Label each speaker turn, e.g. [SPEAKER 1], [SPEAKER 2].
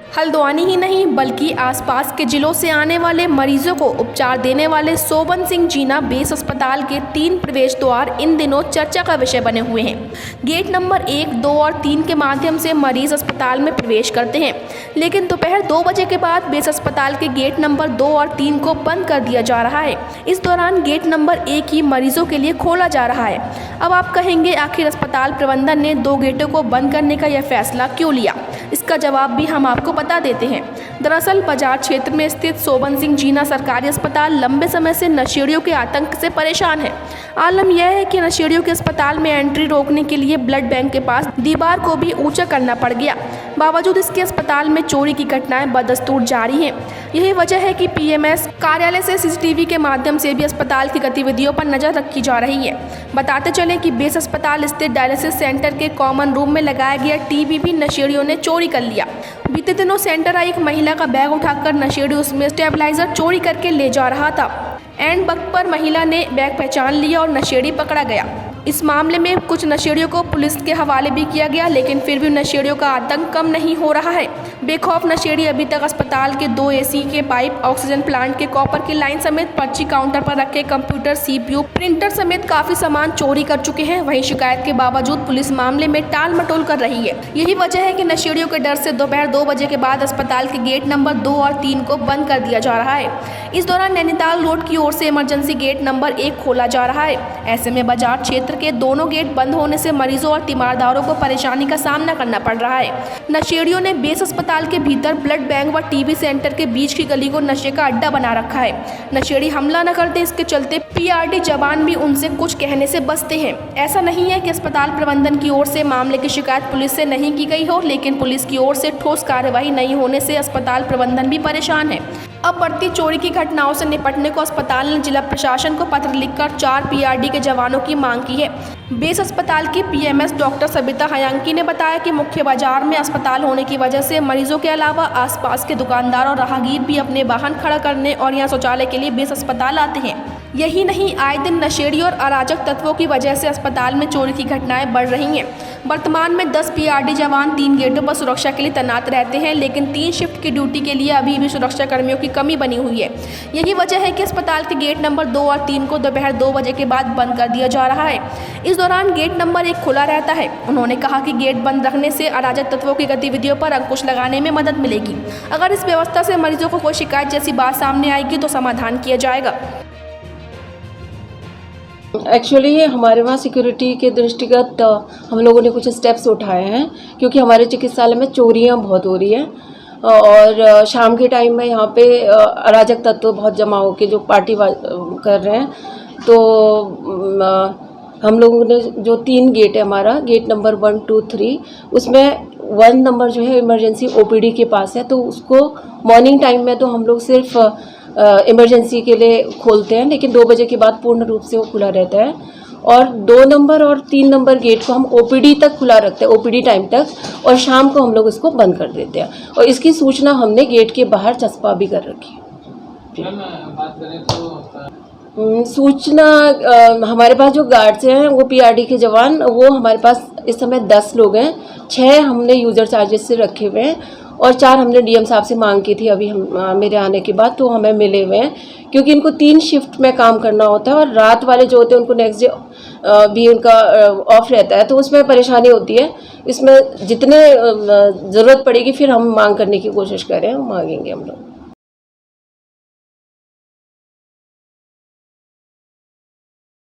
[SPEAKER 1] हल्द्वानी ही नहीं बल्कि आसपास के जिलों से आने वाले मरीजों को उपचार देने वाले सोबन सिंह जीना बेस अस्पताल के 3 प्रवेश द्वार इन दिनों चर्चा का विषय बने हुए हैं। गेट नंबर 1, 2 और 3 के माध्यम से मरीज अस्पताल में प्रवेश करते हैं, लेकिन दोपहर 2 बजे के बाद बेस अस्पताल के गेट नंबर 2 और 3 को बंद कर दिया जा रहा है। इस दौरान गेट नंबर 1 ही मरीजों के लिए खोला जा रहा है। अब आप कहेंगे आखिर अस्पताल प्रबंधन ने 2 गेटों को बंद करने का यह फैसला क्यों लिया? इसका जवाब भी हम आपको बता देते हैं। दरअसल बाजार क्षेत्र में स्थित सोबन सिंह जीना सरकारी अस्पताल लंबे समय से नशेड़ियों के आतंक से परेशान है। आलम यह है कि नशेड़ियों के अस्पताल में एंट्री रोकने के लिए ब्लड बैंक के पास दीवार को भी ऊंचा करना पड़ गया। बावजूद इसके अस्पताल में चोरी की घटनाएं बदस्तूर जारी हैं। यही वजह है कि पीएमएस कार्यालय से सीसीटीवी के माध्यम से भी अस्पताल की गतिविधियों पर नजर रखी जा रही है। बताते चले कि बेस अस्पताल स्थित डायलिसिस सेंटर के कॉमन रूम में लगाया गया टीवी भी नशेड़ियों ने चोरी कर लिया। बीते दिनों सेंटर आई एक महिला का बैग उठाकर नशेड़ी उसमें स्टेबलाइजर चोरी करके ले जा रहा था। एंड वक्त पर महिला ने बैग पहचान लिया और नशेड़ी पकड़ा गया। इस मामले में कुछ नशेड़ियों को पुलिस के हवाले भी किया गया, लेकिन फिर भी नशेड़ियों का आतंक कम नहीं हो रहा है। बेखौफ नशेड़ी अभी तक अस्पताल के 2 एसी के पाइप, ऑक्सीजन प्लांट के कॉपर की लाइन समेत पर्ची काउंटर पर रखे कंप्यूटर, सीपीयू, प्रिंटर समेत काफी सामान चोरी कर चुके हैं। वहीं शिकायत के बावजूद पुलिस मामले में टाल मटोल कर रही है। यही वजह है कि नशेड़ियों के डर से दोपहर 2 बजे के बाद अस्पताल के गेट नंबर 2 और 3 को बंद कर दिया जा रहा है। इस दौरान नैनीताल रोड की ओर से इमरजेंसी गेट नंबर 1 खोला जा रहा है। ऐसे में बाजार क्षेत्र के दोनों गेट बंद होने से मरीजों और तीमारदारों को परेशानी का सामना करना पड़ रहा है। नशेड़ियों ने बेस अस्पताल के भीतर ब्लड बैंक व टीबी सेंटर के बीच की गली को नशे का अड्डा बना रखा है। नशेड़ी हमला न करते, इसके चलते पीआरडी जवान भी उनसे कुछ कहने से बचते हैं। ऐसा नहीं है कि अस्पताल प्रबंधन की ओर से मामले की शिकायत पुलिस से नहीं की गई हो, लेकिन पुलिस की ओर से ठोस कार्यवाही नहीं होने से अस्पताल प्रबंधन भी परेशान है। अब बढ़ती चोरी की घटनाओं से निपटने को अस्पताल ने जिला प्रशासन को पत्र लिखकर 4 पीआरडी के जवानों की मांग की है। बेस अस्पताल की पीएमएस डॉक्टर सबिता हयांकी ने बताया कि मुख्य बाजार में अस्पताल होने की वजह से मरीजों के अलावा आसपास के दुकानदार और राहगीर भी अपने वाहन खड़ा करने और यहां शौचालय के लिए बेस अस्पताल आते हैं। यही नहीं, आए दिन नशेड़ी और अराजक तत्वों की वजह से अस्पताल में चोरी की घटनाएं बढ़ रही हैं। वर्तमान में 10 पीआरडी जवान 3 गेटों पर सुरक्षा के लिए तैनात रहते हैं, लेकिन 3 शिफ्ट की ड्यूटी के लिए अभी भी सुरक्षा कर्मियों की कमी बनी हुई है। यही वजह है कि अस्पताल के गेट नंबर 2 और 3 को दोपहर 2 बजे के बाद बंद कर दिया जा रहा है। इस दौरान गेट नंबर 1 खुला रहता है। उन्होंने कहा कि गेट बंद रखने से अराजक तत्वों की गतिविधियों पर अंकुश लगाने में मदद मिलेगी। अगर इस व्यवस्था से मरीजों को कोई शिकायत जैसी बात सामने आएगी तो समाधान किया जाएगा।
[SPEAKER 2] एक्चुअली हमारे वहाँ सिक्योरिटी के दृष्टिगत हम लोगों ने कुछ स्टेप्स उठाए हैं, क्योंकि हमारे चिकित्सालय में चोरियाँ बहुत हो रही हैं और शाम के टाइम में यहाँ पे अराजक तत्व बहुत जमा होकर जो पार्टी कर रहे हैं। तो हम लोगों ने जो 3 गेट है, हमारा गेट नंबर 1, 2, 3, उसमें 1 नंबर जो है इमरजेंसी ओपीडी के पास है, तो उसको मॉर्निंग टाइम में तो हम लोग सिर्फ इमरजेंसी के लिए खोलते हैं, लेकिन 2 बजे के बाद पूर्ण रूप से वो खुला रहता है। और 2 नंबर और 3 नंबर गेट को हम ओपीडी तक खुला रखते हैं, ओपीडी टाइम तक, और शाम को हम लोग इसको बंद कर देते हैं। और इसकी सूचना हमने गेट के बाहर चस्पा भी कर रखी है। बात करें तो सूचना हमारे पास जो गार्ड्स हैं वो पीआरडी के जवान, वो हमारे पास इस समय 10 लोग हैं। 6 हमने यूज़र चार्जेस से रखे हुए हैं और 4 हमने डीएम साहब से मांग की थी अभी मेरे आने के बाद, तो हमें मिले हुए हैं, क्योंकि इनको 3 शिफ्ट में काम करना होता है और रात वाले जो होते हैं उनको नेक्स्ट डे भी उनका ऑफ रहता है, तो उसमें परेशानी होती है। इसमें जितने ज़रूरत पड़ेगी फिर हम मांग करने की कोशिश करें, मांगेंगे हम लोग।